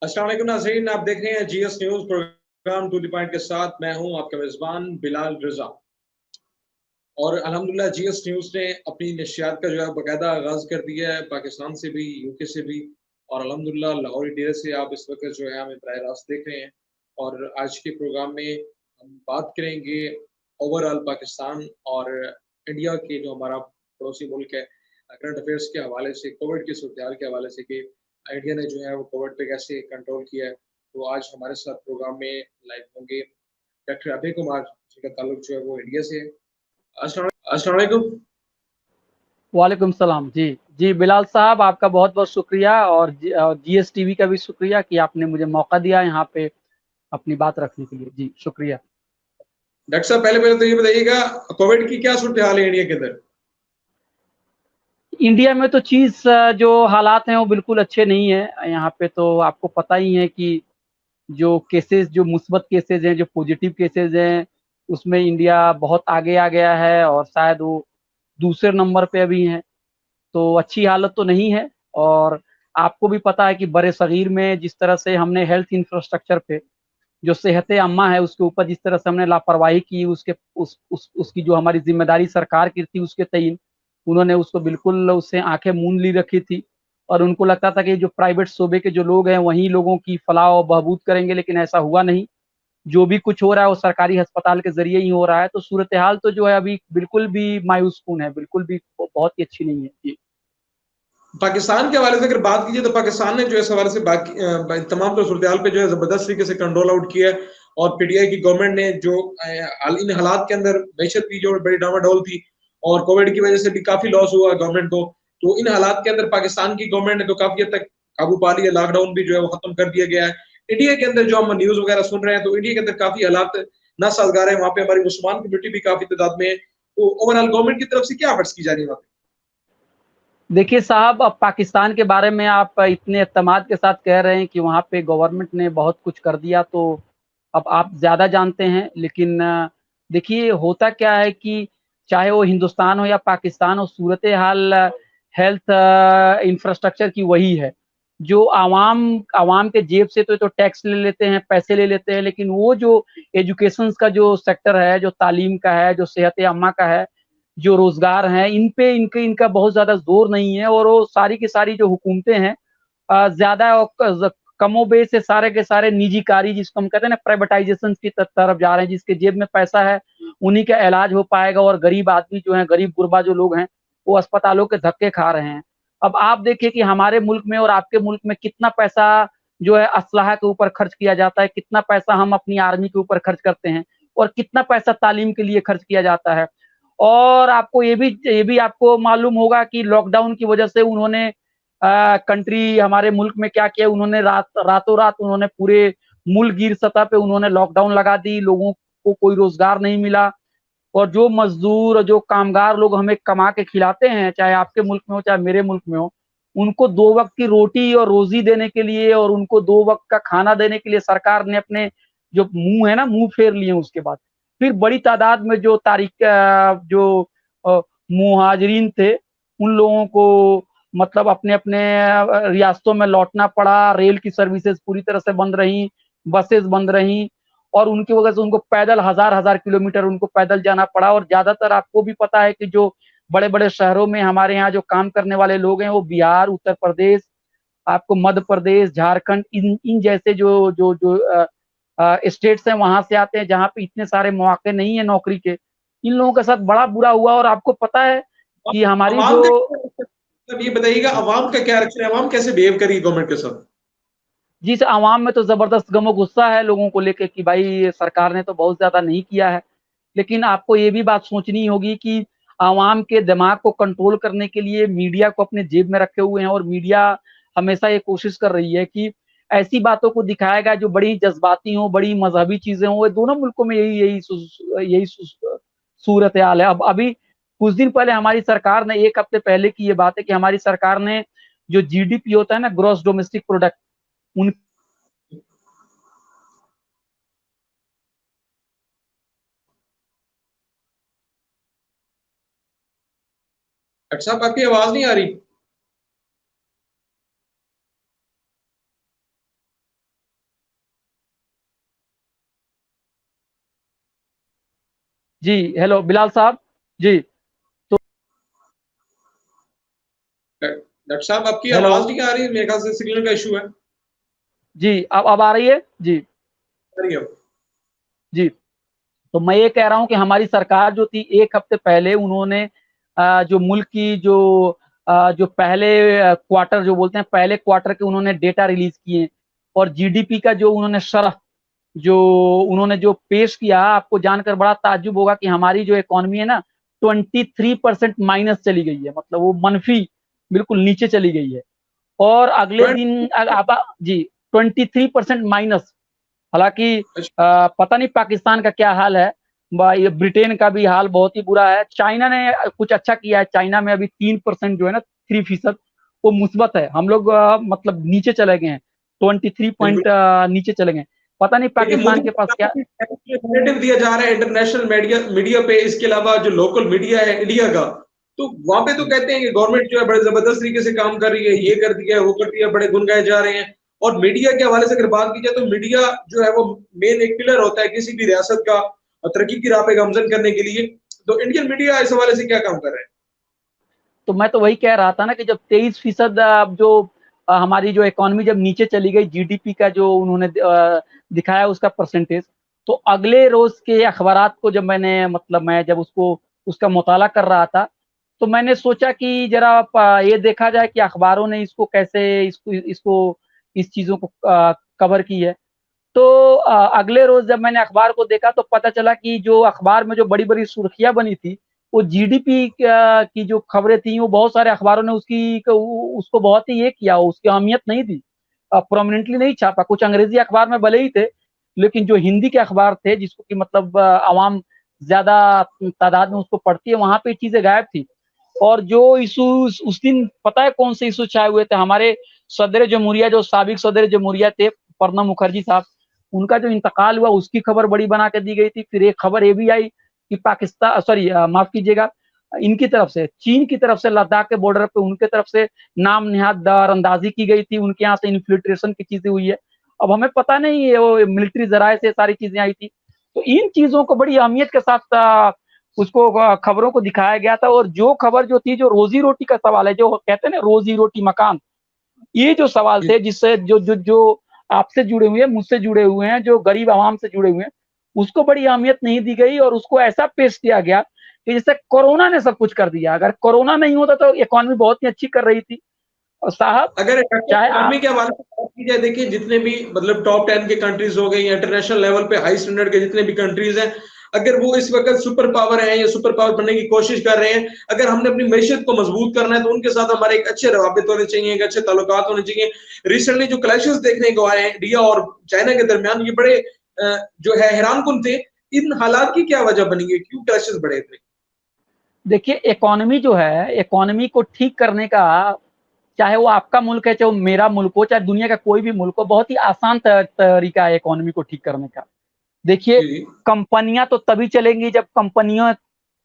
अस्सलाम वालेकुम नाज़रीन, आप देख रहे हैं GS news program to the point के साथ मैं हूं आपका मेज़बान बिलाल रज़ा। और अल्हम्दुलिल्लाह जीएस न्यूज़ ने अपनी नशियात का जो है बाकायदा आगाज़ कर दिया है, पाकिस्तान से भी, यूके से भी और अल्हम्दुलिल्लाह लाहौरी डेरे से आप इस वक़्त जो है हमें बराह रास्त देख रहे हैं। और आज के प्रोग्राम में हम बात करेंगे ओवरऑल पाकिस्तान और इंडिया के जो हमारा पड़ोसी मुल्क है, करंट अफ़ेयर्स के हवाले से, कोविड की सूरत-ए-हाल के हवाले से कि इंडिया ने जो है वो कोविड पे कैसे कंट्रोल किया है। तो आज हमारे साथ प्रोग्राम में लाइव होंगे डॉक्टर अभय कुमार, जिनका ताल्लुक जो है वो इंडिया से है। अस्सलाम वालेकुम। वालेकुम सलाम। जी, जी बिलाल साहब आपका बहुत-बहुत शुक्रिया और जीएस टीवी का भी शुक्रिया कि आपने मुझे मौका दिया यहाँ पे अपनी बात रखने के लिए। जी, शुक्रिया। डॉक्टर साहब पहले-पहले तो ये बताइएगा कोविड की क्या सूरत-ए-हाल है इंडिया के अंदर? इंडिया में तो जो हालात हैं वो बिल्कुल अच्छे नहीं हैं। यहाँ पे तो आपको पता ही है कि जो केसेज़ जो मुस्बत केसेज़ हैं, जो पॉज़िटिव केसेज़ हैं, उसमें इंडिया बहुत आगे आ गया है और शायद वो दूसरे नंबर पे अभी है। तो अच्छी हालत तो नहीं है और आपको भी पता है कि बड़े-सग़ीर में जिस तरह से हमने हेल्थ इंफ्रास्ट्रक्चर पे जो सेहत-ए-अम्मा है उसके ऊपर जिस तरह से हमने लापरवाही की उसके उसकी जो हमारी ज़िम्मेदारी सरकार की थी उसके तईन, उन्होंने उसको बिल्कुल उससे आँखें मूंद ली रखी थी और उनको लगता था कि जो प्राइवेट शोबे के जो लोग हैं वही लोगों की फलाह और बहबूद करेंगे लेकिन ऐसा हुआ नहीं। जो भी कुछ हो रहा है वो सरकारी अस्पताल के ज़रिए ही हो रहा है। तो सूरत-ए-हाल तो जो है अभी बिल्कुल भी मायूस-कुन है, बिल्कुल भी बहुत ही अच्छी नहीं है। जी। पाकिस्तान के हवाले से अगर बात कीजिए तो पाकिस्तान ने जो है इस हवाले से तमाम तो सूरत-ए-हाल पे जो है ज़बरदस्त तरीके से कंट्रोल आउट किया है और पीटीआई की गवर्नमेंट ने जो इन हालात के अंदर मईशत की जो बड़ी डामाडोल थी और कोविड की वजह से भी काफ़ी लॉस हुआ गवर्नमेंट को। तो इन हालात के अंदर पाकिस्तान की गवर्नमेंट ने तो काफ़ी हद तक काबू पा लिया, लॉकडाउन भी जो है वो खत्म कर दिया गया है। इंडिया के अंदर जो हम न्यूज़ वगैरह सुन रहे हैं तो इंडिया के अंदर काफ़ी हालात नासाज़गार है, वहाँ पे हमारी मुसलमान कम्युनिटी भी काफ़ी तादाद में है। तो ओवरऑल गवर्नमेंट की तरफ से क्या एफर्ट्स की जा रही है वहाँ पे? देखिए साहब, अब पाकिस्तान के बारे में आप इतने एतमाद के साथ कह रहे हैं कि वहाँ पे गवर्नमेंट ने बहुत कुछ कर दिया, तो अब आप ज़्यादा जानते हैं। लेकिन देखिए, होता क्या है कि चाहे वो हिंदुस्तान हो या पाकिस्तान हो, सूरत-ए-हाल हेल्थ इंफ्रास्ट्रक्चर की वही है। जो आवाम आवाम के जेब से तो टैक्स ले लेते हैं, पैसे ले लेते हैं, लेकिन वो जो एजुकेशंस का जो सेक्टर है, जो तालीम का है, जो सेहत-ए-अम्मा का है, जो रोज़गार हैं, इन पे इनका बहुत ज़्यादा ज़ोर नहीं है और वो सारी की सारी जो हुकूमतें हैं ज़्यादा कमोबेश से सारे के सारे निजी कार्य जिसको हम कहते हैं ना प्राइवेटाइज़ेशन की तरफ जा रहे हैं, जिसके जेब में पैसा है, उन्हीं का इलाज हो पाएगा और गरीब आदमी जो हैं, गरीब-गुरबा जो लोग हैं, वो अस्पतालों के धक्के खा रहे हैं। अब आप देखिए कि हमारे मुल्क में और आपके मुल्क में कितना पैसा जो है असलहा के ऊपर खर्च किया जाता है, कितना पैसा हम अपनी आर्मी के ऊपर खर्च करते हैं और कितना पैसा तालीम के लिए खर्च किया जाता है। और आपको ये भी आपको मालूम होगा कि लॉकडाउन की वजह से उन्होंने कंट्री हमारे मुल्क में क्या किया उन्होंने रातों-रात उन्होंने पूरे मुल्कगीर सतह पे उन्होंने लॉकडाउन लगा दी, लोगों को कोई रोज़गार नहीं मिला और जो मज़दूर, जो कामगार लोग हमें कमा के खिलाते हैं, चाहे आपके मुल्क में हो, चाहे मेरे मुल्क में हो, उनको 2 वक़्त की रोटी और रोज़ी देने के लिए और उनको 2 वक़्त का खाना देने के लिए सरकार ने अपने जो मुँह है ना, मुँह फेर लिए उसके बाद। फिर बड़ी तादाद में जो मुहाजिरीन थे, उन लोगों को मतलब अपने-अपने रियासतों में लौटना पड़ा, रेल की सर्विसेज़ पूरी तरह से बंद रहीं, बसेज़ बंद रहीं और उनकी वजह से उनको पैदल हज़ार-हज़ार किलोमीटर उनको पैदल जाना पड़ा और ज़्यादातर आपको भी पता है कि जो बड़े-बड़े शहरों में हमारे यहाँ जो काम करने वाले लोग हैं, वो बिहार, उत्तर प्रदेश, आपको मध्य प्रदेश, झारखंड इन जैसे जो स्टेट्स हैं वहाँ से आते हैं जहाँ पे इतने सारे मौके नहीं है नौकरी के। इन लोगों के साथ बड़ा बुरा हुआ और आपको पता है कि हमारी अवाम जो का मतलब ये बताइएगा जी। अवाम का क्या रिएक्शन है? अवाम कैसे बिहेव करी गवर्नमेंट के साथ? जी, इस अवाम में तो ज़बरदस्त गम-ओ-गुस्सा है लोगों को लेके कि भाई सरकार ने तो बहुत ज़्यादा नहीं किया है। लेकिन आपको ये भी बात सोचनी होगी कि अवाम के दिमाग को कंट्रोल करने के लिए मीडिया को अपने जेब में रखे हुए हैं और मीडिया हमेशा ये कोशिश कर रही है कि ऐसी बातों को दिखाएगा जो बड़ी जज़्बाती हों, बड़ी मज़हबी चीज़ें हों। दोनों मुल्कों में यही सूरत-ए-हाल है। अब अभी कुछ दिन पहले हमारी सरकार ने 1 हफ्ते पहले की ये बात है कि हमारी सरकार ने जो जीडीपी होता है ना ग्रॉस डोमेस्टिक प्रोडक्ट उन डॉक्टर साहब आपकी आवाज़ नहीं आ रही। जी, हेलो बिलाल साहब। जी, तो डॉक्टर साहब आपकी हेलो। आवाज नहीं आ रही, मेरे ख्याल से सिग्नल का इशू है। जी, अब आ रही है? जी, आ रही है अब। जी। तो मैं ये कह रहा हूँ कि हमारी सरकार जो थी 1 हफ्ते पहले उन्होंने जो मुल्क की जो पहले क्वार्टर जो बोलते हैं पहले क्वार्टर के उन्होंने डेटा रिलीज़ किए और जीडीपी का जो उन्होंने शरह जो उन्होंने जो पेश किया, आपको जानकर बड़ा ताज्जुब होगा कि हमारी जो इकॉनमी है ना 23% माइनस चली गई है, मतलब वो मनफ़ी बिल्कुल नीचे चली गई है। और अगले दिन जी 23% माइनस। हालाँकि पता नहीं पाकिस्तान का क्या हाल है, ये ब्रिटेन का भी हाल बहुत ही बुरा है। चाइना ने कुछ अच्छा किया है, चाइना में अभी 3% जो है ना 3% वो मुस्बत है। हम लोग मतलब नीचे चले गए हैं, 23 बिल्कुल। पॉइंट नीचे चले गए हैं। पता नहीं लेकिन पाकिस्तान मुझे के पास क्या। नैरेटिव दिया जा रहा है इंटरनेशनल मीडिया मीडिया पे, इसके अलावा जो लोकल मीडिया है इंडिया का, तो वहां पे तो कहते हैं कि गवर्नमेंट जो है बड़े जबरदस्त तरीके से काम कर रही है, ये कर दिया वो कर दिया, बड़े गुन गाए जा रहे हैं। और मीडिया के हवाले से अगर बात की जाए तो मीडिया जो है वो मेन एक पिलर होता है किसी भी रियासत का तरक्की की राह पे गामजन करने के लिए। तो इंडियन मीडिया इस हवाले से क्या काम कर रहे हैं? तो मैं तो वही कह रहा था ना कि जब 23% जो हमारी जो इकोनॉमी जब नीचे चली गई, जीडीपी का जो उन्होंने दिखाया उसका परसेंटेज, तो अगले रोज के अखबारात को जब मैंने मतलब मैं जब उसको उसका मुताला कर रहा था, तो मैंने सोचा कि जरा ये देखा जाए कि अखबारों ने इसको कैसे इसको इसको इस चीजों को कवर की है। तो अगले रोज़ जब मैंने अखबार को देखा तो पता चला कि जो अखबार में जो बड़ी-बड़ी सुर्खियाँ बनी थी, वो जीडीपी की जो खबरें थी, वो बहुत सारे अखबारों ने उसको बहुत ही ये किया, उसकी अहमियत नहीं दी। प्रोमिनेंटली नहीं छापा। कुछ अंग्रेज़ी अखबार में भले ही थे, लेकिन जो हिंदी के अखबार थे जिसको कि मतलब आवाम ज़्यादा तादाद में उसको पढ़ती है, वहाँ पे ये चीज़ें गायब थी। और जो इश्यूज़ उस दिन पता है कौन से इश्यू छाए हुए थे? हमारे सदर जमहूरिया जो साबिक सदर जमहूरिया थे, प्रणब मुखर्जी साहब, उनका जो इंतकाल हुआ उसकी खबर बड़ी बना के दी गई थी। फिर एक खबर ये भी आई कि माफ़ कीजिएगा, इनकी तरफ से चीन की तरफ से लद्दाख के बॉर्डर पे उनके तरफ से नाम नेहाद दरअंदाज़ी की गई थी, उनके यहाँ से इन्फिल्ट्रेशन की चीज़ें हुई है। अब हमें पता नहीं है वो मिलिट्री ज़राए से सारी चीज़ें आई थी। तो इन चीज़ों को बड़ी अहमियत के साथ उसको खबरों को दिखाया गया था और जो खबर जो थी जो रोज़ी-रोटी का सवाल है, जो कहते हैं ना रोज़ी-रोटी मकान, ये जो सवाल थे जिससे जो आपसे जुड़े हुए हैं, मुझसे जुड़े हुए हैं, जो गरीब आवाम से जुड़े हुए हैं, उसको बड़ी अहमियत नहीं दी गई और उसको ऐसा पेश किया गया कि जैसे कोरोना ने सब कुछ कर दिया। अगर कोरोना नहीं होता तो इकॉनमी बहुत ही अच्छी कर रही थी। और साहब अगर चाहे इकोनॉमी आप के हवाले से बात की जाए, देखिए जितने भी मतलब टॉप 10 के कंट्रीज हो गए या इंटरनेशनल लेवल पे हाई स्टैंडर्ड के जितने भी कंट्रीज हैं, अगर वो इस वक्त सुपर पावर है या सुपर पावर बनने की कोशिश कर रहे हैं, अगर हमने अपनी मैशियत को मजबूत करना है तो उनके साथ हमारे एक अच्छे रवाबित होने चाहिए, एक अच्छे ताल्लुकात होने चाहिए। रिसेंटली जो क्लैशेस देखने को आए हैं इंडिया और चाइना के दरमियान, ये बड़े जो है हैरानकुन थे। इन हालात की क्या वजह बनी है, क्यों क्लैशेस बढ़े थे? देखिए इकॉनमी जो है, इकॉनमी को ठीक करने का चाहे वो आपका मुल्क है, चाहे वो मेरा मुल्क हो, चाहे दुनिया का कोई भी मुल्क हो, बहुत ही आसान तरीका है इकॉनमी को ठीक करने का। देखिए, जी जी। कंपनियाँ तो तभी चलेंगी जब कंपनियों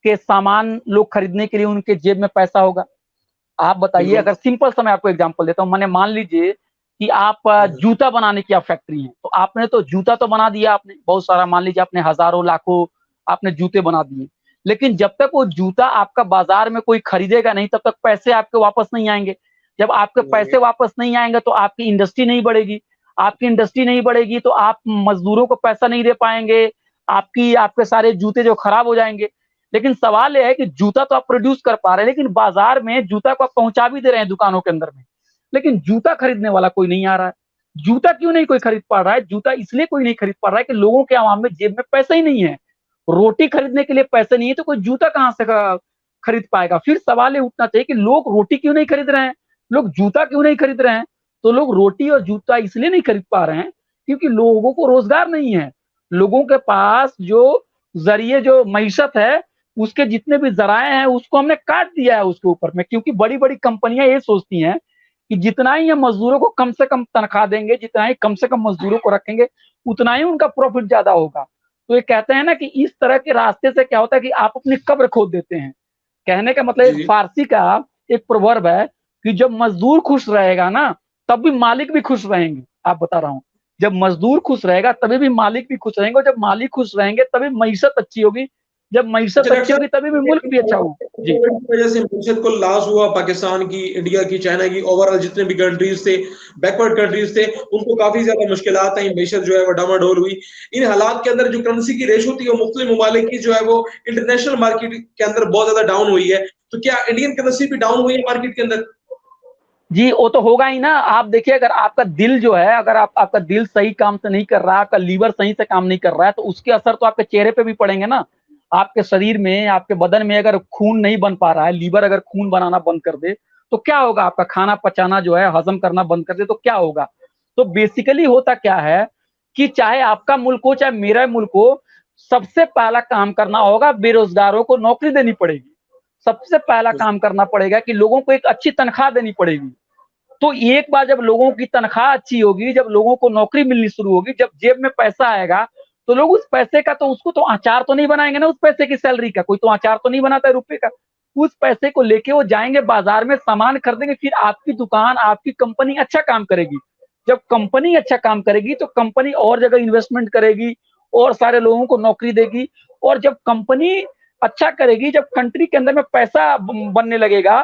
के सामान लोग खरीदने के लिए उनके जेब में पैसा होगा। आप बताइए, बिल्कुल। अगर सिंपल सा मैं आपको एग्ज़ाम्पल देता हूँ, माने मान लीजिए कि आप जूता बनाने की आप फैक्ट्री है, तो आपने तो जूता तो बना दिया आपने, बहुत सारा मान लीजिए आपने हज़ारों, लाखों आपने जूते बना दिए। लेकिन जब तक वो जूता आपका बाज़ार में कोई खरीदेगा नहीं, तब तक पैसे आपके वापस नहीं आएँगे। जब आपके पैसे वापस नहीं आएँगे, तो आपकी इंडस्ट्री नहीं बढ़ेगी। आपकी इंडस्ट्री नहीं बढ़ेगी, तो आप मज़दूरों को पैसा नहीं दे पाएँगे, आपके सारे जूते जो खराब हो जाएँगे। लेकिन सवाल ये है कि जूता तो आप प्रोड्यूस कर पा रहे हैं, लेकिन बाज़ार में जूता को आप पहुँचा भी दे रहे हैं दुकानों के अंदर में, लेकिन जूता खरीदने वाला कोई नहीं आ रहा है। जूता क्यों नहीं कोई खरीद पा रहा है? जूता इसलिए कोई नहीं खरीद पा रहा है कि लोगों के आवाम में जेब में पैसे ही नहीं है। रोटी खरीदने के लिए पैसे नहीं है, तो कोई जूता कहाँ से खरीद पाएगा? फिर सवाल ये उठना चाहिए कि लोग रोटी क्यों नहीं खरीद रहे हैं? लोग जूता क्यों नहीं खरीद रहे हैं? तो लोग रोटी और जूता इसलिए नहीं खरीद पा रहे हैं, क्योंकि लोगों को रोज़गार नहीं है। लोगों के पास जो ज़रिए जो मईशत है, उसके जितने भी ज़राए हैं, उसको हमने काट दिया है उसके ऊपर में, क्योंकि बड़ी-बड़ी कंपनियाँ ये सोचती हैं कि जितना ही हम मज़दूरों को कम से कम तनख्वाह देंगे, जितना ही कम से कम मज़दूरों को रखेंगे, उतना ही उनका प्रॉफ़िट ज़्यादा होगा। तो ये कहते हैं ना कि इस तरह के रास्ते से क्या होता है कि आप अपनी कब्र खोद देते हैं। कहने का मतलब जी एक जी। फ़ारसी का एक प्रोवर्ब है कि जब मज़दूर खुश रहेगा ना, तब भी मालिक भी खुश रहेंगे। आप बता रहा हूँ। जब मज़दूर खुश रहेगा, तभी भी मालिक भी खुश रहेंगे और जब मालिक खुश रहेंगे, तभी मईशत अच्छी होगी, जब मईशत अच्छी होगी तभी भी मुल्क भी अच्छा होगा। जी, वजह से मईशत को लॉस हुआ, पाकिस्तान की, इंडिया की, चाइना की, ओवरऑल जितने भी कंट्रीज थे, बैकवर्ड कंट्रीज थे, उनको काफी ज्यादा मुश्किलात आई, मईशत जो है वो डामाडोल हुई। इन हालात के अंदर जो करेंसी की रेशो थी वो मुख्तलिफ ममालिक की जो है वो इंटरनेशनल मार्केट के अंदर बहुत ज्यादा डाउन हुई है। तो क्या इंडियन करेंसी भी डाउन हुई है मार्केट के अंदर? जी, वो तो होगा ही ना। आप देखिए, अगर आपका दिल जो है, अगर आपका दिल सही काम से नहीं कर रहा है, आपका लीवर सही से काम नहीं कर रहा है, तो उसके असर तो आपके चेहरे पे भी पड़ेंगे ना। आपके शरीर में, आपके बदन में अगर खून नहीं बन पा रहा है, लीवर अगर खून बनाना बंद कर दे, तो क्या होगा? आपका खाना पचाना जो है, हजम करना बंद कर दे, तो क्या होगा? तो बेसिकली होता क्या है कि चाहे आपका मुल्क हो, चाहे मेरा मुल्क हो, सबसे पहला काम करना होगा, बेरोजगारों को नौकरी देनी पड़ेगी। सबसे पहला काम करना पड़ेगा कि लोगों को एक अच्छी तनख्वाह देनी पड़ेगी। तो एक बार जब लोगों की तनख्वाह अच्छी होगी, जब लोगों को नौकरी मिलनी शुरू होगी, जब जेब में पैसा आएगा, तो लोग उस पैसे का, तो उसको तो अचार तो नहीं बनाएंगे ना, उस पैसे की सैलरी का कोई तो अचार तो नहीं बनाता है रुपए का। उस पैसे को लेके वो जाएंगे बाजार में, सामान खरीदेंगे, फिर आपकी दुकान, आपकी कंपनी अच्छा काम करेगी। जब कंपनी अच्छा काम करेगी तो कंपनी और जगह इन्वेस्टमेंट करेगी और सारे लोगों को नौकरी देगी। और जब कंपनी अच्छा करेगी, जब कंट्री के अंदर में पैसा बनने लगेगा,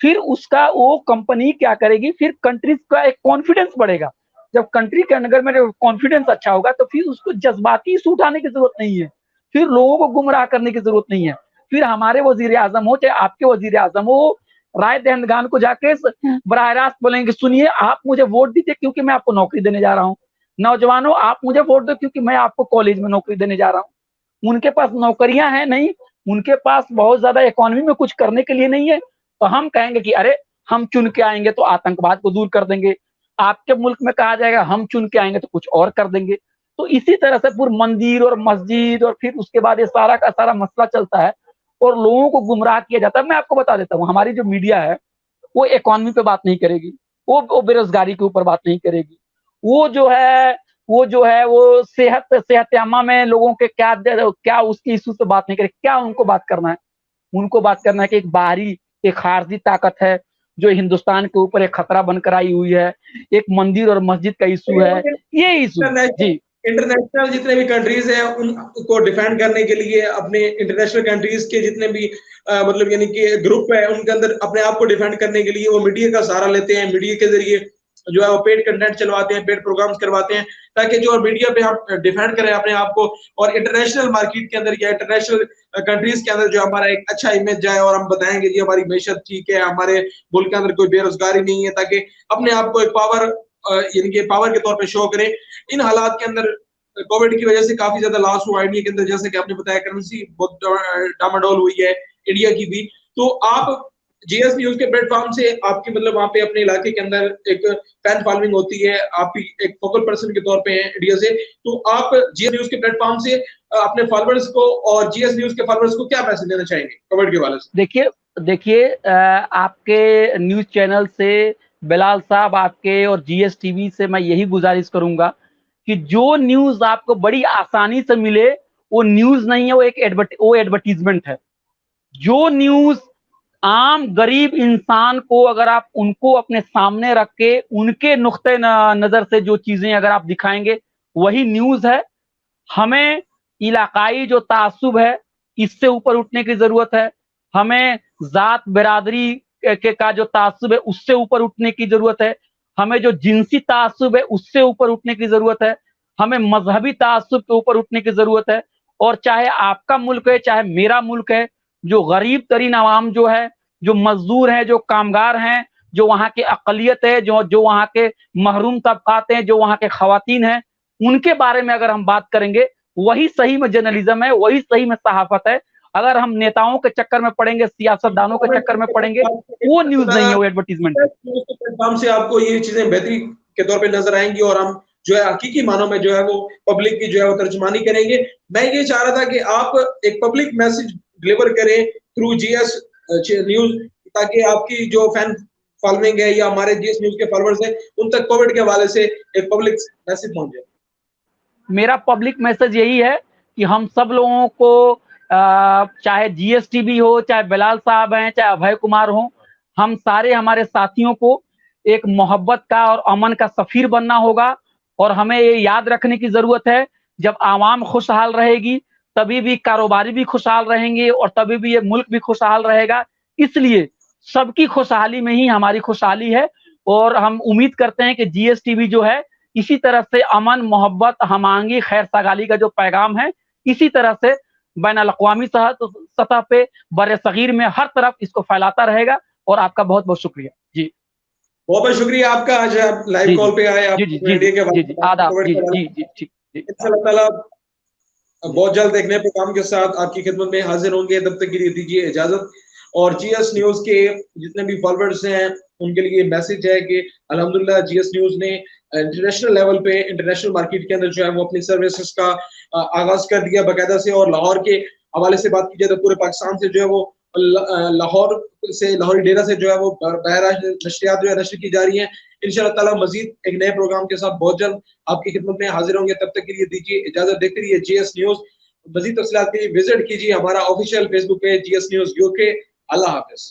फिर उसका वो कंपनी क्या करेगी, फिर कंट्रीज का एक कॉन्फिडेंस बढ़ेगा। जब कंट्री के अंदर में कॉन्फिडेंस अच्छा होगा तो फिर उसको जज्बाती इशू उठाने की जरूरत नहीं है, फिर लोगों को गुमराह करने की जरूरत नहीं है। फिर हमारे वजीर आजम हो, चाहे आपके वजीर आजम हो, राय दहनगान को जाके बराह रास्त बोलेंगे, सुनिए आप मुझे वोट दीजिए क्योंकि मैं आपको नौकरी देने जा रहा हूँ। नौजवानों, आप मुझे वोट दो क्योंकि मैं आपको कॉलेज में नौकरी देने जा रहा हूँ। उनके पास नौकरियां हैं नहीं, उनके पास बहुत ज्यादा इकोनॉमी में कुछ करने के लिए नहीं है, तो हम कहेंगे कि अरे हम चुन के आएंगे तो आतंकवाद को दूर कर देंगे। आपके मुल्क में कहा जाएगा हम चुन के आएंगे तो कुछ और कर देंगे। तो इसी तरह से पूरे मंदिर और मस्जिद और फिर उसके बाद ये सारा का सारा मसला चलता है और लोगों को गुमराह किया जाता है। मैं आपको बता देता हूँ, हमारी जो मीडिया है वो इकोनॉमी पे बात नहीं करेगी, वो बेरोजगारी के ऊपर बात नहीं करेगी, वो जो है वो सेहत आमा में लोगों के क्या उसकी इशू से बात नहीं करेगी। क्या उनको बात करना है? उनको बात करना है कि एक बाहरी, एक खारजी ताकत है जो हिंदुस्तान के ऊपर एक खतरा बनकर आई हुई है, एक मंदिर और मस्जिद का इशू है, ये इशू। जी, इंटरनेशनल जितने भी कंट्रीज हैं उनको डिफेंड करने के लिए अपने इंटरनेशनल कंट्रीज के जितने भी मतलब यानी कि ग्रुप है उनके अंदर अपने आप को डिफेंड करने के लिए वो मीडिया का सहारा लेते हैं। मीडिया के जरिए जो है वो पेड कंटेंट चलवाते हैं, पेड प्रोग्राम्स करवाते हैं ताकि जो मीडिया पे हम डिफेंड करें अपने आप को और इंटरनेशनल मार्केट के अंदर या इंटरनेशनल कंट्रीज के अंदर जो हमारा एक अच्छा इमेज जाए और हम बताएंगे जी हमारी मैशत ठीक है, हमारे मुल्क के अंदर कोई बेरोजगारी नहीं है, ताकि अपने आप को एक पावर यानी कि पावर के तौर पे शो करें। इन हालात के अंदर कोविड की वजह से काफी ज्यादा लॉस हुआ इंडिया के अंदर, जैसे कि आपने बताया करेंसी बहुत डामाडोल हुई है इंडिया की भी। तो आप जीएस न्यूज के प्लेटफॉर्म से आपकी मतलब वहाँ पे अपने इलाके के अंदर एक फैन फॉलोइंग होती है, आप भी एक फोकल पर्सन के तौर पे हैं इंडिया से, तो आप जीएस न्यूज के प्लेटफॉर्म से अपने फॉलोअर्स को और जीएस न्यूज के फॉलोअर्स को क्या मैसेज देना चाहेंगे कोविड के हवाले से? देखिए आपके न्यूज चैनल से बिलाल साहब, आपके और जीएस टीवी से मैं यही गुजारिश करूंगा कि जो न्यूज आपको बड़ी आसानी से मिले वो न्यूज नहीं है, वो एडवर्टीजमेंट है। जो न्यूज आम गरीब इंसान को, अगर आप उनको अपने सामने रख के उनके नुक्ते नजर से जो चीजें अगर आप दिखाएंगे वही न्यूज है। हमें इलाकाई जो तासुब है इससे ऊपर उठने की जरूरत है, हमें जात बिरादरी के का जो तासुब है उससे ऊपर उठने की जरूरत है, हमें जो जिनसी तासुब है उससे ऊपर उठने की जरूरत है, हमें मजहबी तासुब के ऊपर उठने की जरूरत है। और चाहे आपका मुल्क है चाहे मेरा मुल्क है, जो गरीब तरीन आवाम जो है, जो मजदूर है, जो कामगार हैं, जो वहाँ के अकलियत है, जो वहाँ के महरूम तबकात हैं, जो वहाँ के खवातीन हैं, उनके बारे में अगर हम बात करेंगे वही सही में जर्नलिज्म है, वही सही में सहाफत है। अगर हम नेताओं के चक्कर में पड़ेंगे, सियासतदानों के चक्कर में पड़ेंगे, वो न्यूज नहीं है, वो एडवर्टीजमेंट है। प्लेटफॉर्म से आपको ये चीजें बेहतरी के तौर पे नजर आएंगी और हम जो है हकीकी मानों में जो है वो पब्लिक की जो है वो तर्जुमानी करेंगे। मैं ये चाह रहा था कि आप एक पब्लिक मैसेज डिलीवर करें थ्रू जीएस न्यूज, ताकि आपकी जो फैन फॉलोइंग है या हमारे जीएस न्यूज के फॉलोअर्स हैं उन तक कोविड के हवाले से एक पब्लिक मैसेज पहुंच जाए। मेरा पब्लिक मैसेज यही है कि हम सब लोगों को चाहे जीएसटीवी हो, चाहे बिलाल साहब हैं, चाहे अभय कुमार हो, हम सारे हमारे साथियों को एक मोहब्बत का और अमन का सफीर बनना होगा। और हमें ये याद रखने की जरूरत है, जब आवाम खुशहाल रहेगी तभी भी कारोबारी भी खुशहाल रहेंगे और तभी भी ये मुल्क भी खुशहाल रहेगा। इसलिए सबकी खुशहाली में ही हमारी खुशहाली है और हम उम्मीद करते हैं कि जीएसटीवी जो है इसी तरह से अमन, मोहब्बत, हम-आहंगी, खैर-सगाली का जो पैगाम है, इसी तरह से बैनुल-अक़वामी सतह पे, बर-ए-सग़ीर में हर तरफ इसको फैलाता रहेगा और आपका बहुत-बहुत शुक्रिया। जी। बहुत-बहुत शुक्रिया आपका, आज आप लाइव जी, कॉल पे आए, आप जी, जी, मीडिया के जी, जी, आदाब, जी, जी, जी, ठीक, जी, इंशाअल्लाह ताला बहुत जल्द एक नए प्रोग्राम के साथ आपकी खिदमत में हाजिर होंगे, तब तक के लिए दीजिए इजाज़त। और जीएस न्यूज़ के जितने भी फॉलोअर्स हैं, उनके लिए मैसेज है कि अल्हम्दुलिल्लाह जीएस न्यूज़ ने इंटरनेशनल लेवल पे, इंटरनेशनल मार्केट के अंदर जो है वो अपनी सर्विसेज़ का आगाज़ कर दिया बाकायदा से। और लाहौर के हवाले से बात की जाए तो पूरे पाकिस्तान से जो है वो लाहौर से, लाहौरी डेरा से जो है वो बहराज नशरियात जो है नशर की जा रही हैं। इंशाअल्लाह ताला मज़ीद एक नए प्रोग्राम के साथ बहुत जल्द आपकी खिदमत में हाजिर होंगे, तब तक के लिए दीजिए इजाज़त। देखते रहिए जीएस न्यूज़। मज़ीद तफ़सीलात के लिए विज़िट कीजिए हमारा official Facebook page GS news UK. Allah हाफ़िज़।